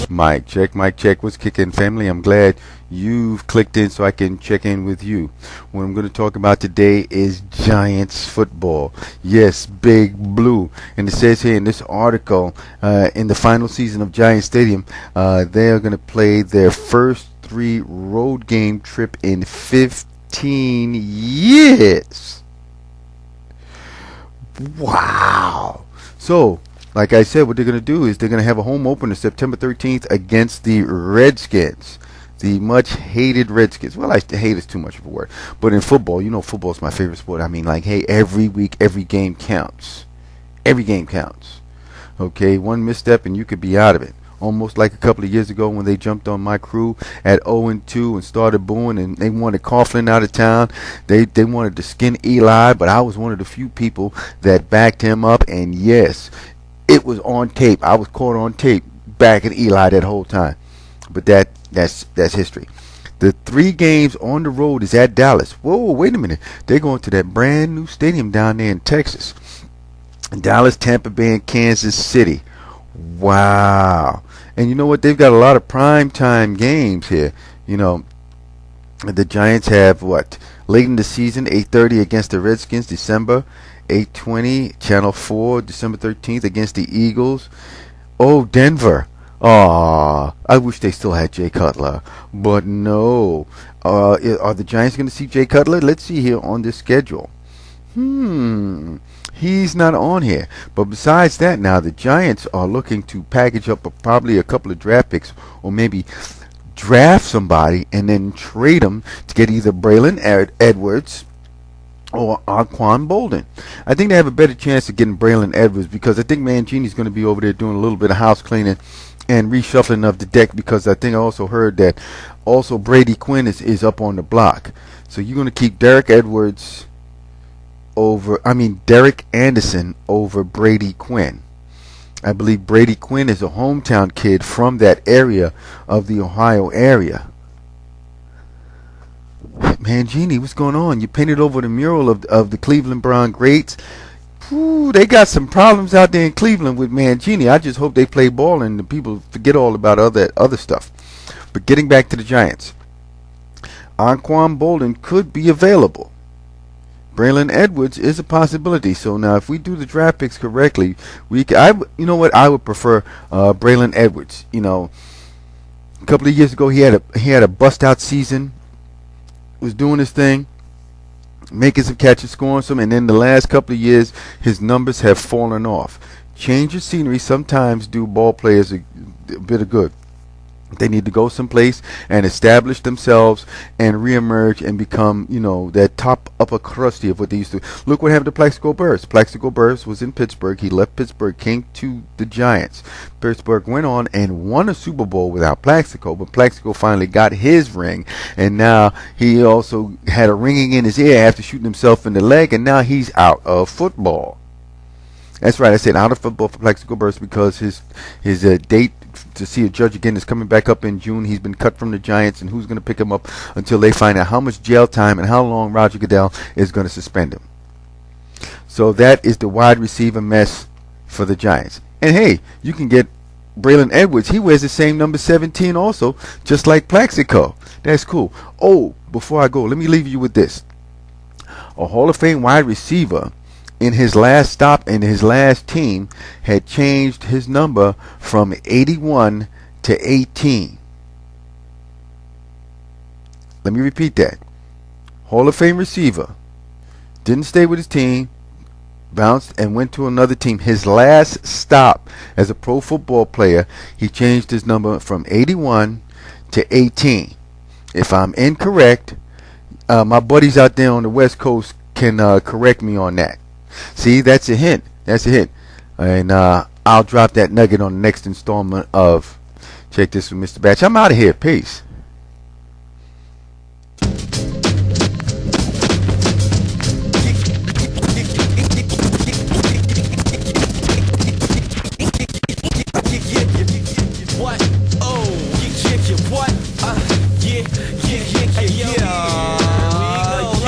Mic check. What's kicking, family? I'm glad you've clicked in so I can check in with you. What I'm going to talk about today is Giants football. Yes, Big Blue. And it says here in this article, in the final season of Giants Stadium, they are going to play their first 3 road game trip in 15 years. Wow. So, like I said, what they're going to do is they're going to have a home opener September 13th against the Redskins, the much hated Redskins. Well, hate is too much of a word. But in football, you know, football is my favorite sport. I mean, like, hey, every week, every game counts. Every game counts. Okay, one misstep and you could be out of it. Almost like a couple of years ago when they jumped on my crew at 0-2 and started booing, and they wanted Coughlin out of town. They wanted to skin Eli, but I was one of the few people that backed him up, and yes, it was on tape. I was caught on tape backing Eli that whole time. But that's history. The 3 games on the road is at Dallas. Whoa, wait a minute. They're going to that brand new stadium down there in Texas. Dallas, Tampa Bay, and Kansas City. Wow. And you know what? They've got a lot of prime time games here. You know, the Giants have what? Late in the season, 8:30 against the Redskins, December 8:20, Channel 4, December 13th against the Eagles. Oh, Denver. Aw, I wish they still had Jay Cutler. But no. Are the Giants going to see Jay Cutler? Let's see here on this schedule. He's not on here. But besides that, now the Giants are looking to package up probably a couple of draft picks, or maybe draft somebody and then trade them to get either Braylon Edwards or Anquan Bolden. I think they have a better chance of getting Braylon Edwards because I think Mangini's going to be over there doing a little bit of house cleaning and reshuffling of the deck, because I think I also heard that also Brady Quinn is up on the block. So you're going to keep Derek Anderson over Brady Quinn. I believe Brady Quinn is a hometown kid from that area of the Ohio area. Mangini, what's going on? You painted over the mural of the Cleveland Brown greats. Ooh, they got some problems out there in Cleveland with Mangini. I just hope they play ball and the people forget all about other stuff. But getting back to the Giants, Anquan Bolden could be available. Braylon Edwards is a possibility. So now, if we do the draft picks correctly, you know what? I would prefer Braylon Edwards. You know, a couple of years ago he had a bust out season. Was doing his thing, making some catches, scoring some, and then the last couple of years his numbers have fallen off. Change of scenery sometimes do ball players a bit of good. They need to go someplace and establish themselves and reemerge and become, you know, that top upper crusty of what they used to. Look what happened to Plaxico Burress. Plaxico Burress was in Pittsburgh. He left Pittsburgh, came to the Giants. Pittsburgh went on and won a Super Bowl without Plaxico, but Plaxico finally got his ring, and now he also had a ringing in his ear after shooting himself in the leg, and now he's out of football. That's right, I said out of football for Plaxico Burress because his date to see a judge again is coming back up in June. He's been cut from the Giants, and who's going to pick him up until they find out how much jail time and how long Roger Goodell is going to suspend him. So that is the wide receiver mess for the Giants. And hey, you can get Braylon Edwards. He wears the same number 17 also, just like Plaxico. That's cool. Oh, before I go, let me leave you with this. A Hall of Fame wide receiver in his last stop in his last team had changed his number from 81 to 18. Let me repeat that. Hall of Fame receiver didn't stay with his team, bounced and went to another team. His last stop as a pro football player, he changed his number from 81 to 18. If I'm incorrect, my buddies out there on the West Coast can correct me on that. See, that's a hint. That's a hint. And I'll drop that nugget on the next installment of Check This with Mr. Batch. I'm out of here. Peace. What? Oh, you what? Yeah.